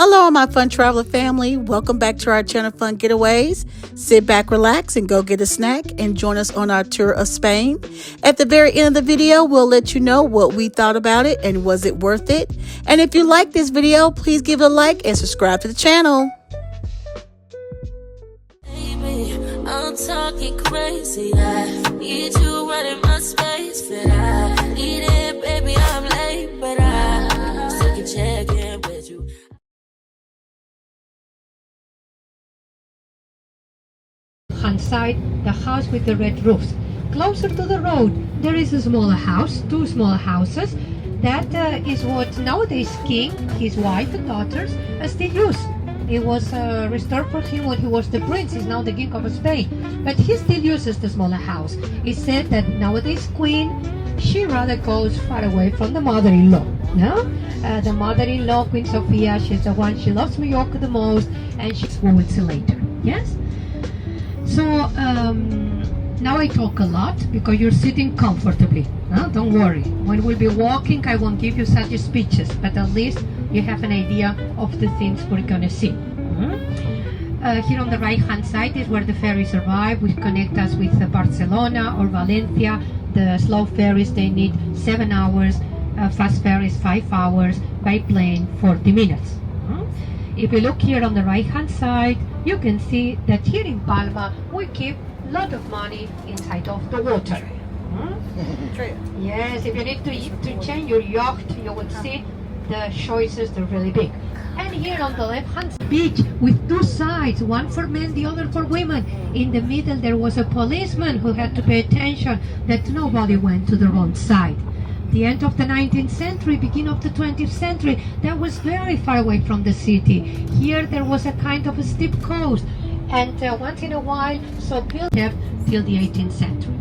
Hello, my fun traveler family. Welcome back to our channel, Fun Getaways. Sit back, relax, and go get a snack and join us on our tour of Spain. At the very end of the video, we'll let you know what we thought about it and was it worth it. And if you like this video, please give it a like and subscribe to the channel. Baby, I'm talking crazy. I need you running my space, but I need it, baby. I'm late, but I still can check in with you. Hand side, the house with the red roofs. Closer to the road, there is a smaller house, two smaller houses. That is what nowadays king, his wife and daughters still use. It was restored for him when he was the prince. He's now the king of Spain, but he still uses the smaller house. It's said that nowadays queen, she rather goes far away from the mother-in-law. No, the mother-in-law, Queen Sofia, she's the one she loves Mallorca the most, and we will see later. Yes. So now I talk a lot because you're sitting comfortably. Don't worry. When we'll be walking, I won't give you such speeches, but at least you have an idea of the things we're gonna see. Here on the right-hand side is where the ferries arrive, which connect us with Barcelona or Valencia. The slow ferries, they need 7 hours. Fast ferries, 5 hours. By plane, 40 minutes. If you look here on the right-hand side, you can see that here in Palma, we keep a lot of money inside of the water. Yes, if you need to change your yacht, you will see the choices, they're really big. And here on the left-hand side, beach with two sides, one for men, the other for women. In the middle, there was a policeman who had to pay attention that nobody went to the wrong side. The end of the 19th century, beginning of the 20th century, that was very far away from the city. Here there was a kind of a steep coast, and once in a while, so built up till the 18th century.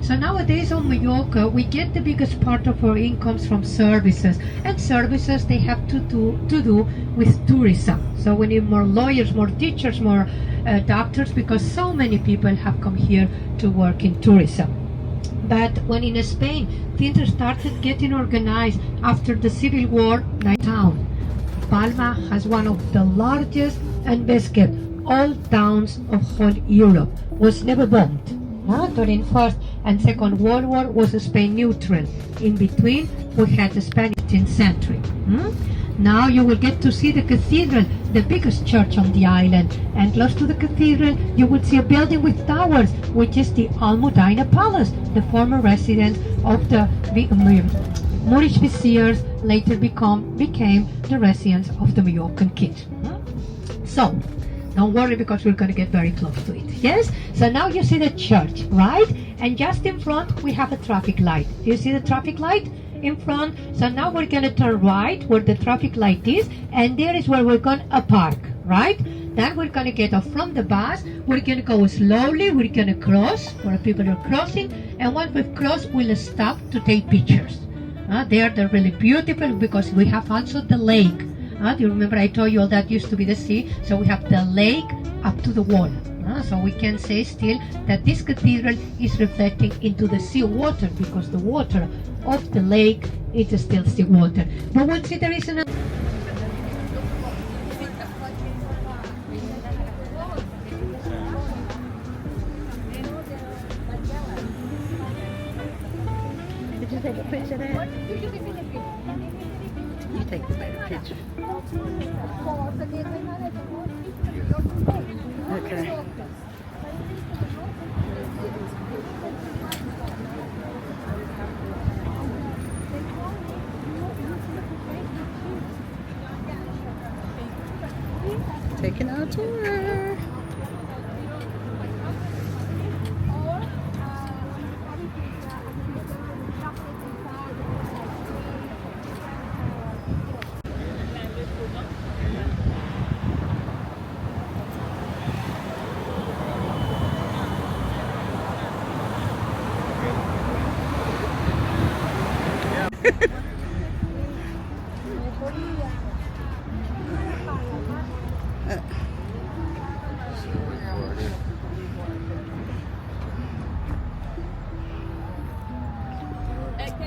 So nowadays on Mallorca, we get the biggest part of our incomes from services, and services they have to do with tourism. So we need more lawyers, more teachers, more doctors, because so many people have come here to work in tourism. But when in Spain, things started getting organized after the Civil War, town. Palma has one of the largest and best kept old towns of whole Europe. Was never bombed. During First and Second World War was Spain neutral. In between, we had the Spanish 18th century. Now you will get to see the cathedral, the biggest church on the island. And close to the cathedral, you will see a building with towers, which is the Almudena Palace, the former residence of the Moorish viziers, later became the residence of the Mallorcan king. So, don't worry because we're going to get very close to it. Yes? So now you see the church, right? And just in front, we have a traffic light. Do you see the traffic light? In front, so now we're going to turn right where the traffic light is, and there is where we're going to park, right? Then we're going to get off from the bus, we're going to go slowly, we're going to cross where people are crossing, and once we've crossed, we'll stop to take pictures. They're really beautiful because we have also the lake. Do you remember I told you all that used to be the sea? So we have the lake up to the wall. So we can say still that this cathedral is reflecting into the sea water because the water of the lake is still sea water. But we'll see there is another. Did you take a picture there? You take the better picture. Okay. Taking our tour.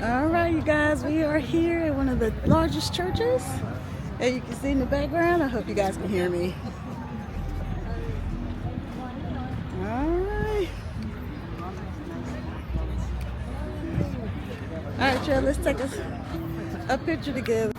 All right, you guys, we are here at one of the largest churches Hey, you can see in the background. I hope you guys can hear me. Alright. Alright, y'all, let's take a picture together.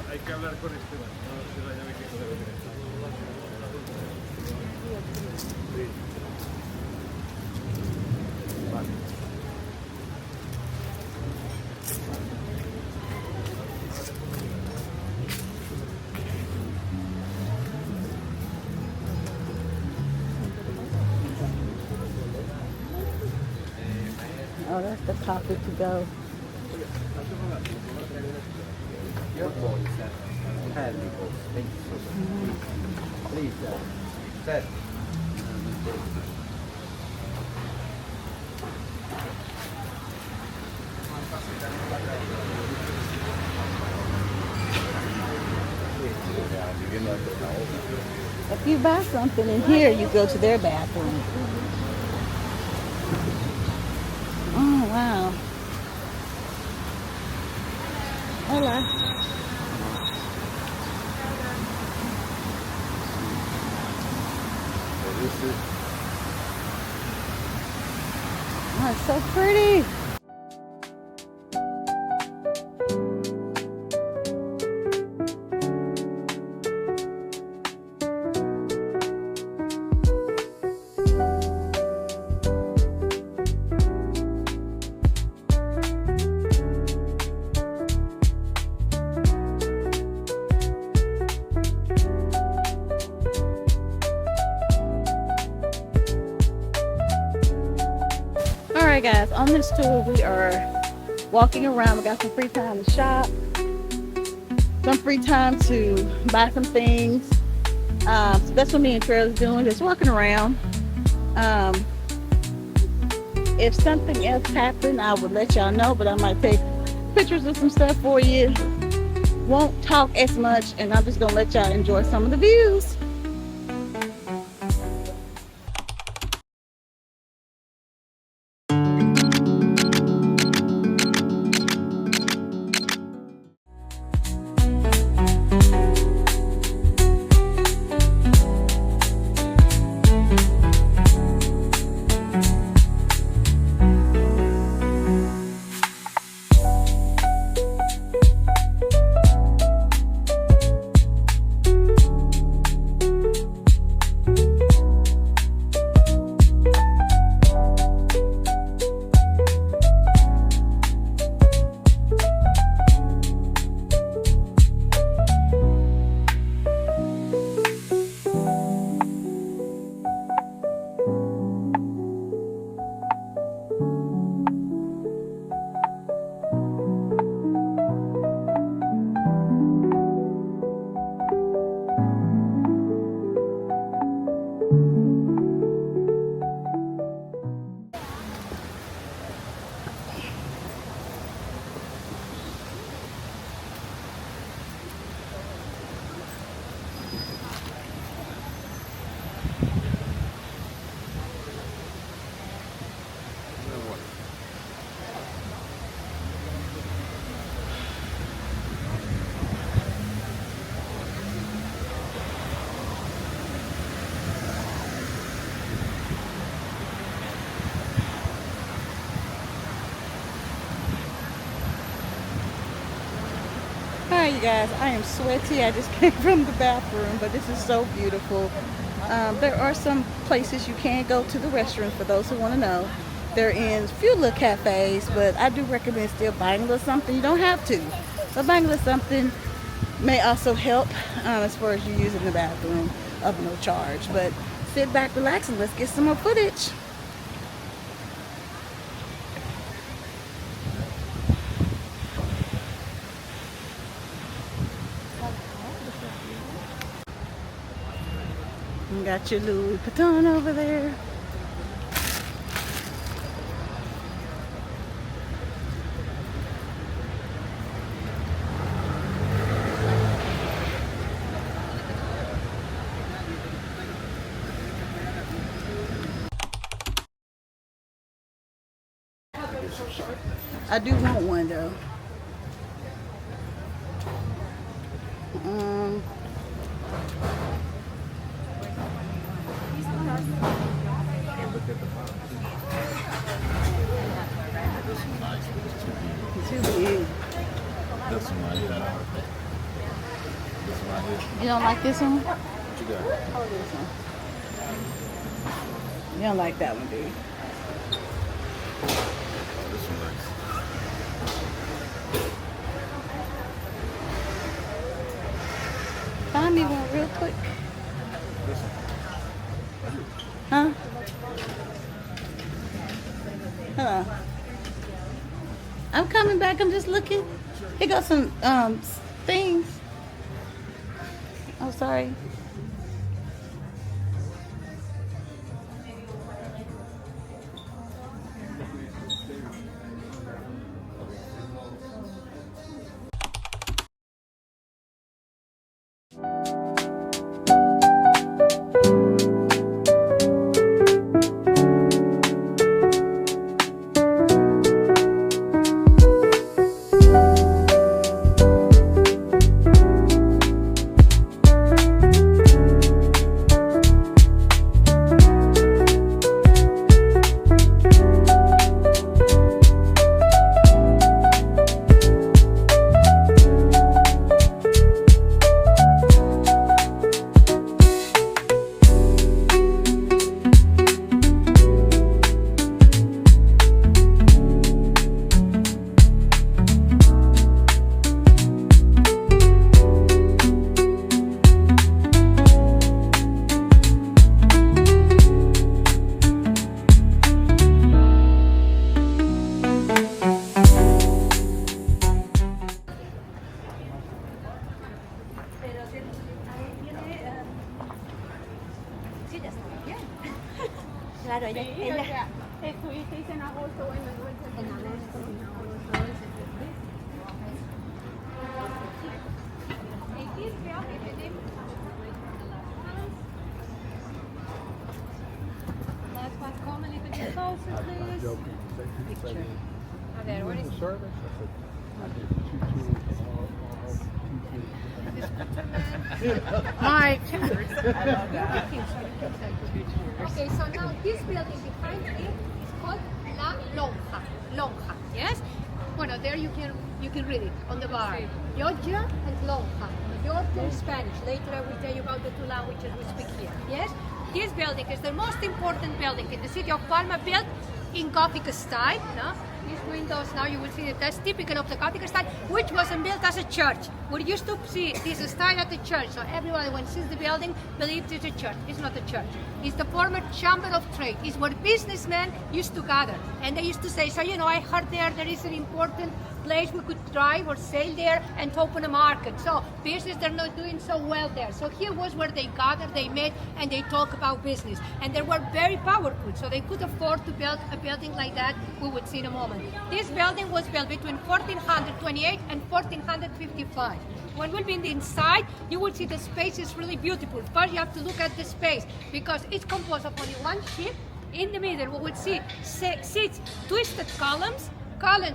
Hay que hablar con Esteban, no se la llave que se debe. Oh, that's the topic to go. Please, sir. If you buy something in here, you go to their bathroom. Oh, wow. Hola. Oh, it's so pretty. Alright guys, on this tour we are walking around. We got some free time to shop, some free time to buy some things. So that's what me and Trail is doing, just walking around. If something else happened, I would let y'all know, but I might take pictures of some stuff for you. Won't talk as much, and I'm just gonna let y'all enjoy some of the views. Hi you guys, I am sweaty. I just came from the bathroom, but this is so beautiful. There are some places you can go to the restaurant for those who want to know. They're in a few little cafes, but I do recommend still buying a little something. You don't have to, but buying a little something may also help as far as you using the bathroom of no charge. But sit back, relax, and let's get some more footage. You got your Louis Vuitton over there. I do want one though. Too big. This one right here. This one right here. You don't like this one? What you got? Oh, this one. You don't like that one, do you? This one nice. Find me one real quick. This one. Huh? Huh. I'm coming back. I'm just looking. He got some things. Oh, sorry. Claro, ella. Estuvisteis en agosto o en agosto. En agosto. Last one, come a little bit closer, please. A ver, what is Service? I did Mike? Okay, so now this building behind me is called La Lonja. Lonja, yes? Bueno, there you can read it on the bar. Lonja and Lonja. Mallorca and Spanish. Later I will tell you about the two languages we speak here. Yes? This building is the most important building in the city of Palma, built in Gothic style. No? These windows now you will see that that's typical of the Gothic style, which wasn't built as a church. We used to see this style at the church, so everyone when sees the building believes it's a church. It's not a church. It's the former chamber of trade. It's where businessmen used to gather, and they used to say, so I heard there is an important place we could drive or sail there and to open a market. So business, they're not doing so well there. So here was where they gathered, they met, and they talk about business. And they were very powerful, so they could afford to build a building like that we would see in a moment. This building was built between 1428 and 1455. When we'll be in the inside, you will see the space is really beautiful. First, you have to look at the space because it's composed of only one sheet. In the middle, we will see six twisted columns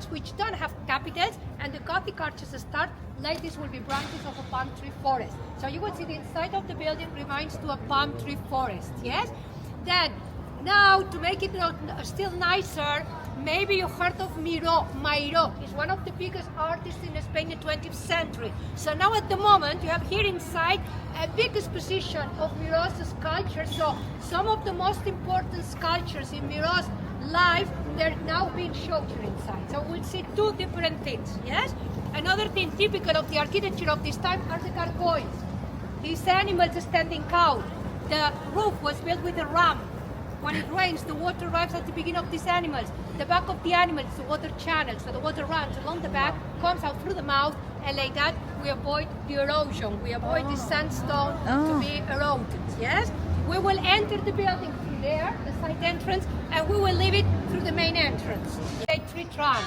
which don't have capitals, and the Gothic arches start like this will be branches of a palm tree forest. So you will see the inside of the building reminds to a palm tree forest, yes? Then, now to make it still nicer, maybe you heard of Miró. Is one of the biggest artists in Spain in the 20th century. So now at the moment, you have here inside a big exposition of Miró's sculptures. So some of the most important sculptures in Miró's life, they're now being sheltered inside. So we'll see two different things, yes? Another thing typical of the architecture of this time are the gargoyles. These animals standing out. The roof was built with a ram. When it rains, the water arrives at the beginning of these animals. The back of the animal is the water channel, so the water runs along the back, comes out through the mouth, and like that, we avoid the erosion. We avoid the sandstone to be eroded, yes? We will enter the building through there, the side entrance, and we will leave it through the main entrance. Tree trunk.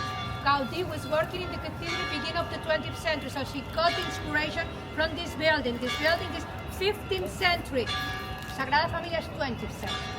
Gaudi was working in the cathedral beginning of the 20th century, so she got inspiration from this building. This building is 15th century. Sagrada Familia is 20th century.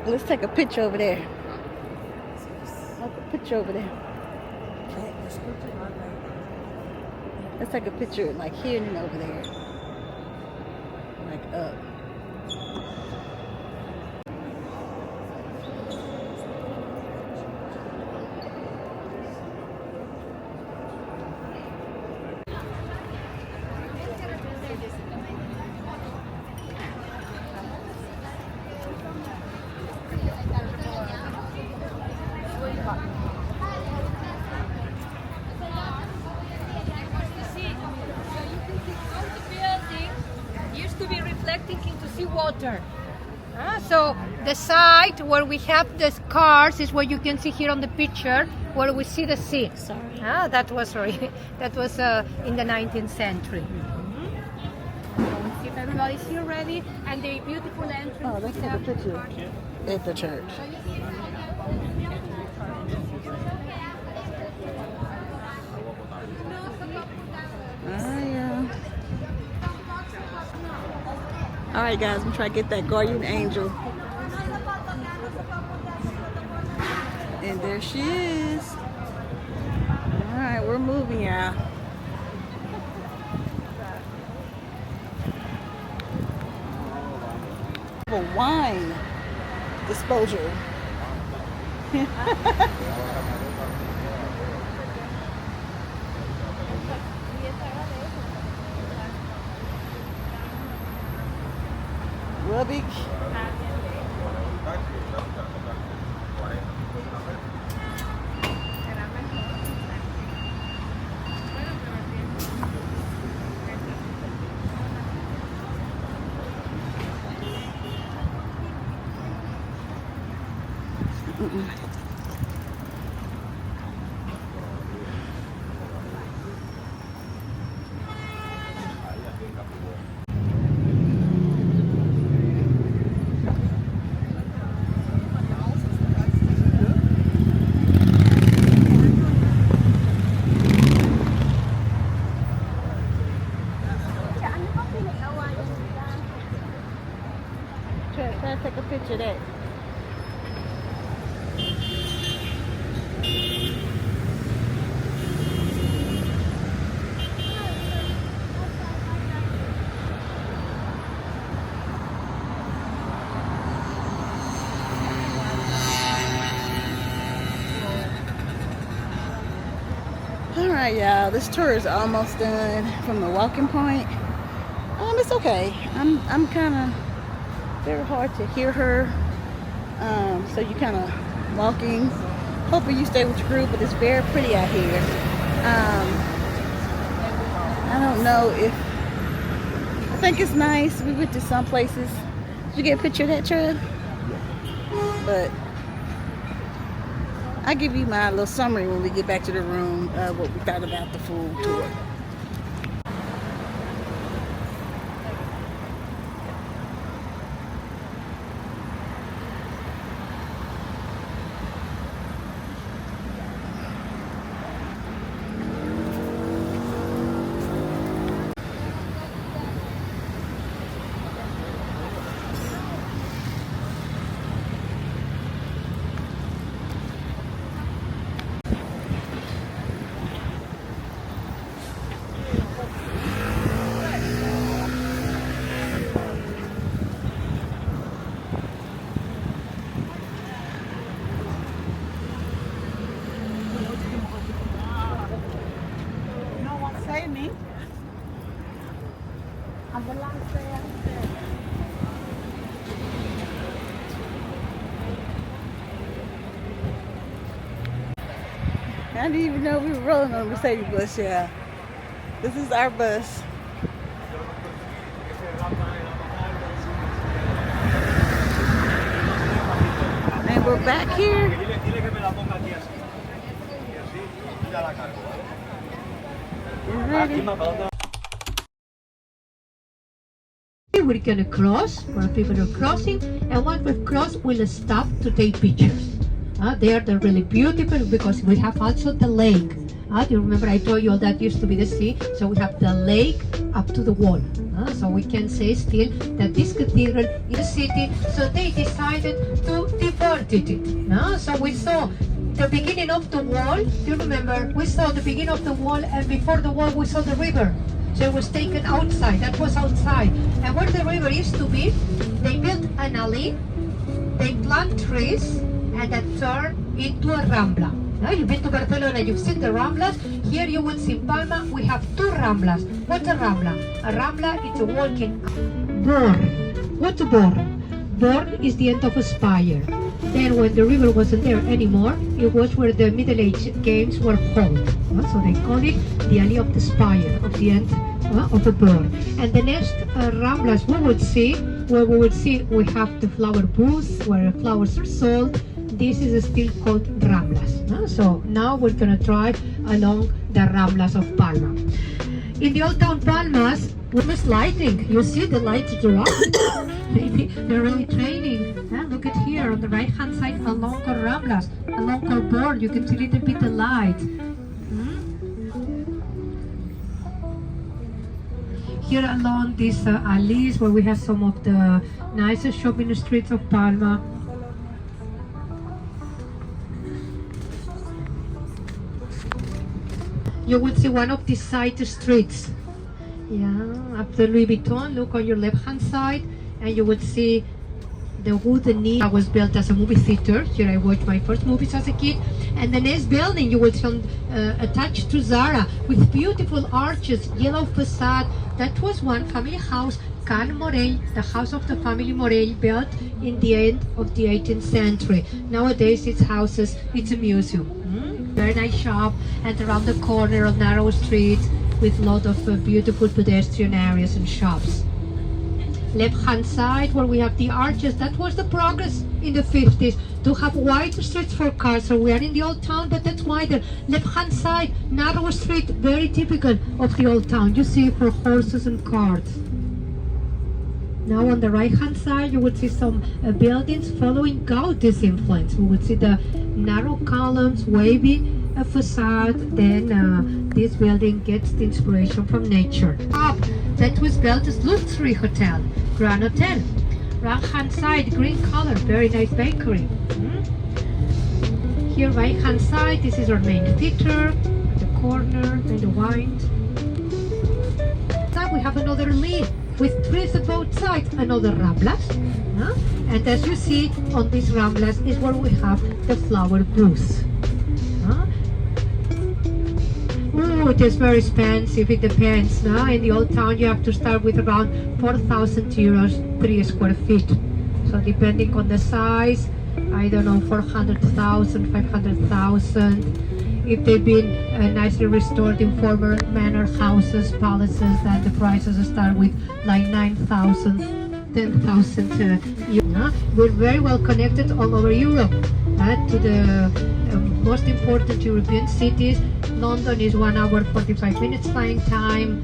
Let's take a picture over there. Take a picture over there. Let's take a picture like here and over there. Like up. Water. So the side where we have the cars is what you can see here on the picture, where we see the sea. Sorry. That was in the 19th century. If everybody's here ready, and the beautiful entrance. Oh, let's take a picture at the church. All right, guys, I'm trying to get that guardian angel. And there she is. All right, we're moving, y'all. A wine disposal. Rubik. Yeah, try to take a picture of that. All right, y'all. This tour is almost done from the walking point. It's okay. I'm kind of very hard to hear her. So you kind of walking. Hoping you stay with your group, but it's very pretty out here. I don't know if I think it's nice. We went to some places. Did you get a picture of that, Trev? But I'll give you my little summary when we get back to the room, what we thought about the full tour. I didn't even know we were rolling on a Mercedes bus, yeah. This is our bus. And we're back here. We're ready. We're gonna cross, where people are crossing, and once we've crossed, we'll stop to take pictures. They're really beautiful because we have also the lake. Do you remember I told you all that used to be the sea? So we have the lake up to the wall. So we can say still that this cathedral is a city, so they decided to divert it. So we saw the beginning of the wall. Do you remember? We saw the beginning of the wall, and before the wall we saw the river. So it was taken outside. That was outside. And where the river used to be, they built an alley, they plant trees, and that turned into a rambla. Now you've been to Barcelona, you've seen the ramblas. Here you will see in Palma, we have two ramblas. What's a rambla? A rambla is a walking born. What's a born? Born is the end of a spire. Then when the river wasn't there anymore, it was where the Middle Age games were held. So they call it the alley of the spire, of the end of the born. And the next ramblas we would see, we have the flower booths where flowers are sold. This is still called Ramblas. So now we're going to drive along the Ramblas of Palma. In the old town Palmas, with lighting, you see the lights are up. Maybe they're really training. Look at here on the right hand side, along the Ramblas, along the board, you can see a little bit of light. Here along these alleys where we have some of the nicest shopping streets of Palma. You will see one of these side streets. Yeah, after Louis Vuitton, look on your left hand side, and you will see the wooden knee. I was built as a movie theater. Here I watched my first movies as a kid. And the next building you will see attached to Zara with beautiful arches, yellow facade. That was one family house, Can Morell, the house of the family Morell, built in the end of the 18th century. Nowadays it's houses, it's a museum. Very nice shop, and around the corner of narrow streets with a lot of beautiful pedestrian areas and shops. Left hand side where we have the arches, that was the progress in the 50s to have wide streets for cars. So we are in the old town, but that's wider. Left hand side, narrow street, very typical of the old town. You see for horses and carts. Now on the right hand side you would see some buildings following Gaudi's influence. We would see the narrow columns, wavy facade. Then this building gets the inspiration from nature. Up, that was built as Luxury Hotel, Grand Hotel. Right hand side, green color, very nice bakery. Here right hand side, this is our main theater, the corner and the wine. Now we have another lane with trees on both sides, another ramblas. And as you see on these ramblas is where we have the flower booths. Oh, it is very expensive, it depends. In the old town you have to start with around 4,000 euros, 3 square feet. So depending on the size, I don't know, 400,000, 500,000. If they've been nicely restored in former manor houses, palaces, then the prices start with like 9,000, 10,000 euros. We're very well connected all over Europe to the most important European cities. London is 1 hour 45 minutes flying time,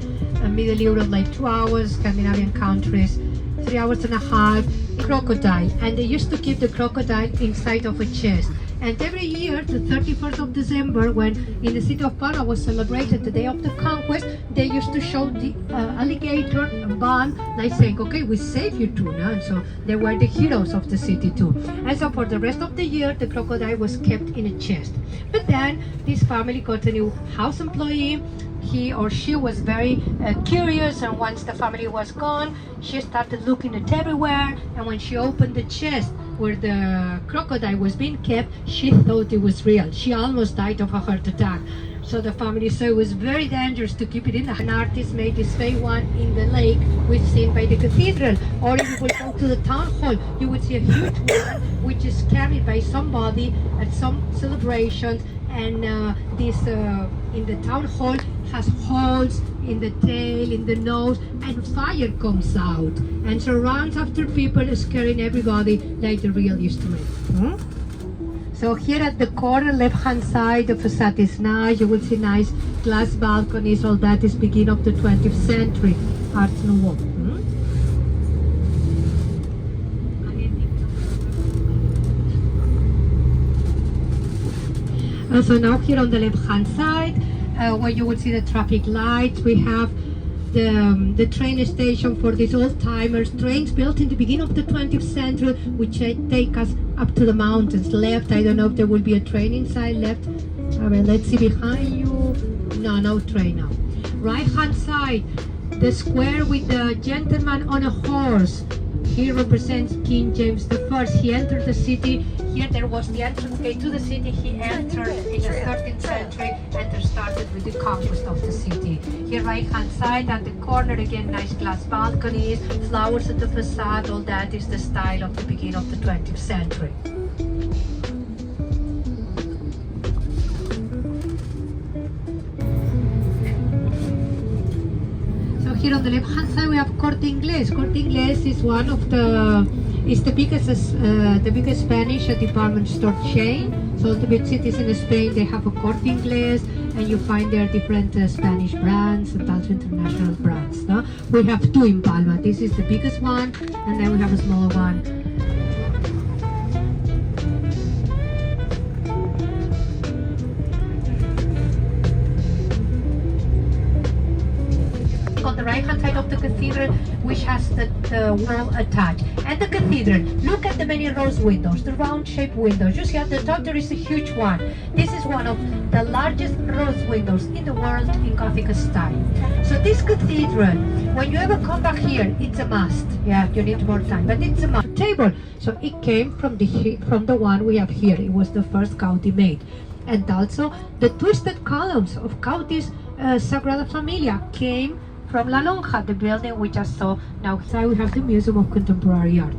Middle Europe like 2 hours, Scandinavian countries 3 hours and a half. Crocodile, and they used to keep the crocodile inside of a chest. And every year, the 31st of December, when in the city of Palma was celebrated the day of the conquest, they used to show the alligator band, like saying, okay, we saved you too, and so they were the heroes of the city too. And so for the rest of the year, the crocodile was kept in a chest. But then this family got a new house employee. He or she was very curious, and once the family was gone, she started looking at everywhere, and when she opened the chest where the crocodile was being kept, she thought it was real. She almost died of a heart attack. So the family saw it was very dangerous to keep it in. An artist made this fake one in the lake we've seen by the cathedral. Or if you would go to the town hall, you would see a huge one which is carried by somebody at some celebrations, and this in the town hall has holes in the tail, in the nose, and fire comes out and so runs after people, scaring everybody like the real used to make. So here at the corner, left-hand side, the facade is nice. You will see nice glass balconies. All that is beginning of the 20th century, Art Nouveau. So now here on the left-hand side, where you will see the traffic lights, we have the train station for these old-timers trains built in the beginning of the 20th century, which take us up to the mountains. Left, I don't know if there will be a train inside. Left, let's see behind you. No train now. Right-hand side, the square with the gentleman on a horse. He represents King James I. He entered the city. Here there was the entrance gate to the city. He entered in the 13th century and started with the conquest of the city. Here right hand side at the corner again, nice glass balconies, flowers at the facade. All that is the style of the beginning of the 20th century. Here on the left hand side we have Corte Inglés. Corte Inglés is one of the biggest Spanish department store chain. So the big cities in Spain, they have a Corte Inglés, and you find there different Spanish brands and also international brands. No? We have two in Palma. This is the biggest one, and then we have a smaller one. On the right hand side of the cathedral, which has the wall attached. And the cathedral, look at the many rose windows, the round shaped windows. You see at the top there is a huge one. This is one of the largest rose windows in the world in Gothic style. So this cathedral, when you ever come back here, it's a must. Yeah, you need more time, but it's a must. Table. So it came from the one we have here. It was the first Gaudi made. And also the twisted columns of Gaudi's Sagrada Familia came from La Lonja, the building we just saw. Now here we have the Museum of Contemporary Art.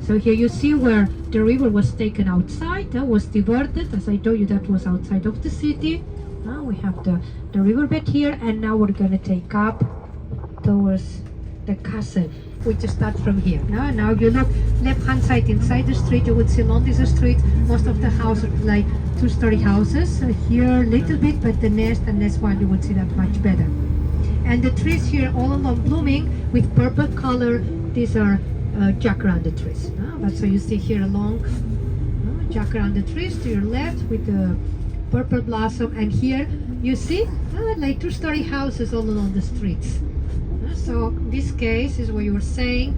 So here you see where the river was taken outside, was diverted. As I told you, that was outside of the city. Now we have the riverbed here, and now we're going to take up towards the castle, which starts from here. Now if you look left hand side inside the street, you would see along this street most of the houses are like two-story houses. Here a little bit, but the next one you would see that much better. And the trees here all along blooming with purple color. These are jacaranda trees. But so you see here along jacaranda trees to your left with the purple blossom, and here you see like two-story houses all along the streets. So this case is what you were saying,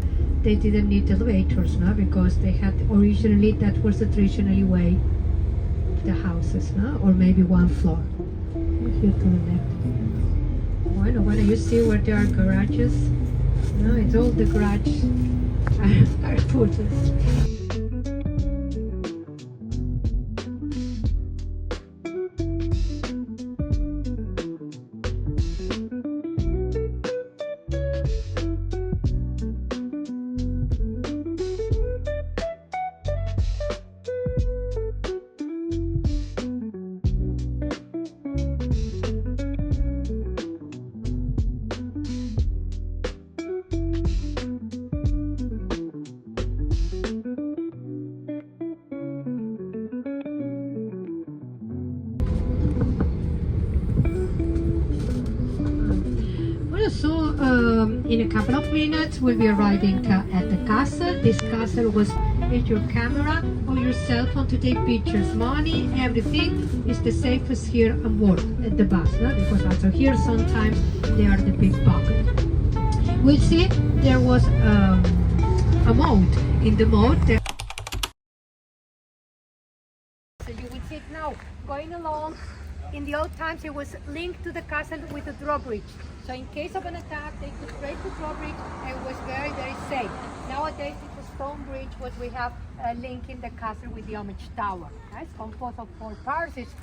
they didn't need elevators, no, because they had originally, that was the traditionally way the houses, no, or maybe one floor. Here to the left. Bueno, you see where there are garages? No, it's all the garage are put. So in a couple of minutes we'll be arriving at the castle. This castle was with your camera or your cell phone to take pictures. Money, everything is the safest here on board at the bus, no? Because also here sometimes they are the pickpocket. We'll see there was a moat. In the moat there, so you will see it now going along. In the old times it was linked to the castle with a drawbridge. So in case of an attack, they could break the drawbridge and it was very, very safe. Nowadays it's a stone bridge, what we have linking the castle with the homage tower. It's composed of 4 parts. Its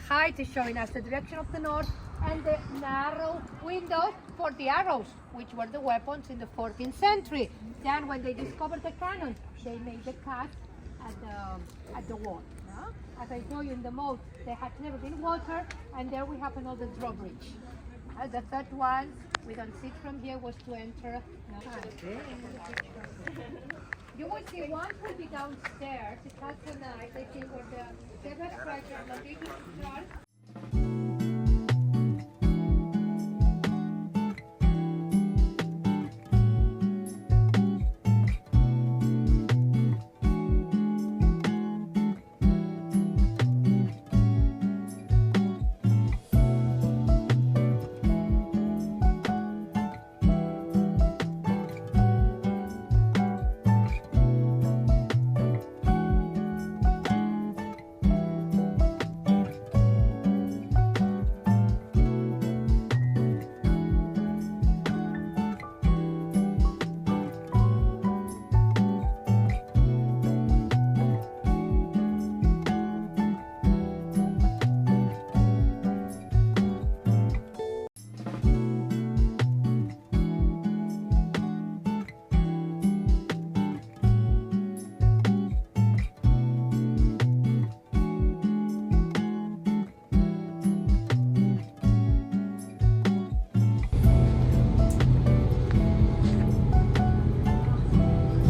height is showing us the direction of the north and the narrow windows for the arrows, which were the weapons in the 14th century. Then when they discovered the cannon, they made the cut at the wall. As I told you in the moat, there had never been water, and there we have another drawbridge. The third one, we don't see it from here, was to enter. You will see one will be downstairs. It has a night, I think, where the seventh treasure, the biggest one.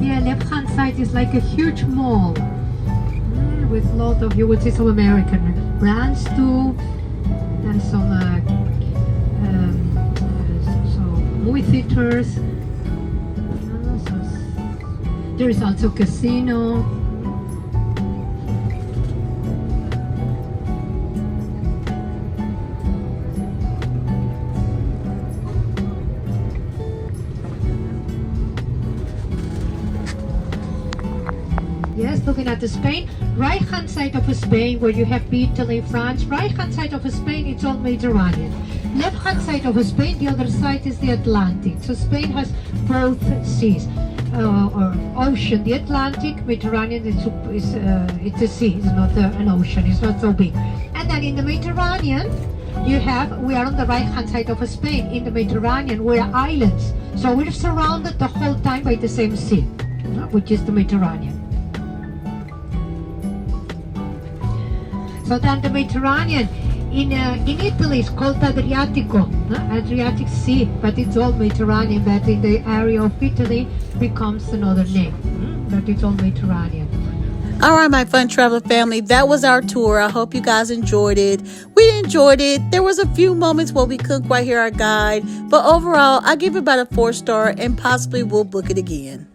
Yeah, left-hand side is like a huge mall with a lot of, you would see some American brands too, and some movie theaters. There is also a casino. Yes, looking at the Spain, right hand side of Spain where you have Italy, France, right hand side of Spain it's all Mediterranean. Left hand side of Spain, the other side is the Atlantic. So Spain has both seas, or ocean. The Atlantic, Mediterranean it's a sea, it's not an ocean, it's not so big. And then in the Mediterranean, we are on the right hand side of Spain. In the Mediterranean, we're islands. So we're surrounded the whole time by the same sea, which is the Mediterranean. So then the Mediterranean, in Italy it's called Adriatico, Adriatic Sea, but it's all Mediterranean, but in the area of Italy becomes another name, but it's all Mediterranean. All right, my fun traveler family, that was our tour. I hope you guys enjoyed it. We enjoyed it. There was a few moments where we couldn't quite hear our guide, but overall, I give it about a 4-star and possibly we'll book it again.